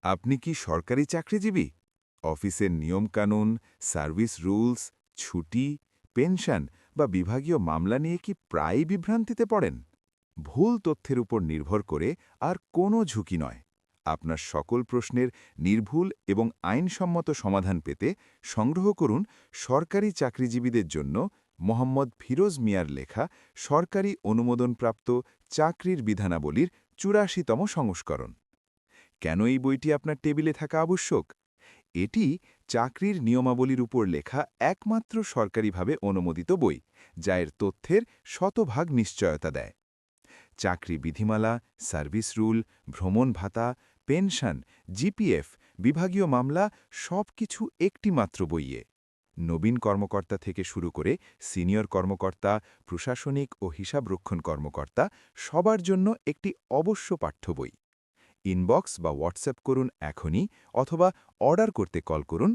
আপনি কি সরকারি চাকরিজীবী? অফিসের নিয়মকানুন, সার্ভিস রুলস, ছুটি, পেনশন বা বিভাগীয় মামলা নিয়ে কি প্রায়ই বিভ্রান্তিতে পড়েন? ভুল তথ্যের উপর নির্ভর করে আর কোনো ঝুঁকি নয়। আপনার সকল প্রশ্নের নির্ভুল এবং আইনসম্মত সমাধান পেতে সংগ্রহ করুন সরকারি চাকরিজীবীদের জন্য মোহাম্মদ ফিরোজ মিয়ার লেখা সরকারি অনুমোদনপ্রাপ্ত চাকরির বিধানাবলীর ৮৪তম সংস্করণ। কেন এই বইটি আপনার টেবিলে থাকা আবশ্যক? এটি চাকরির নিয়মাবলীর উপর লেখা একমাত্র সরকারিভাবে অনুমোদিত বই, যা এর তথ্যের শতভাগ নিশ্চয়তা দেয়। চাকরি বিধিমালা, সার্ভিস রুল, ভ্রমণ ভাতা, পেনশন, জিপিএফ, বিভাগীয় মামলা সবকিছু একটি মাত্র বইয়ে। নবীন কর্মকর্তা থেকে শুরু করে সিনিয়র কর্মকর্তা, প্রশাসনিক ও হিসাবরক্ষণ কর্মকর্তা সবার জন্য একটি অবশ্য পাঠ্য বই। ইনবক্স বা হোয়াটসঅ্যাপ করুন এখনই, অথবা অর্ডার করতে কল করুন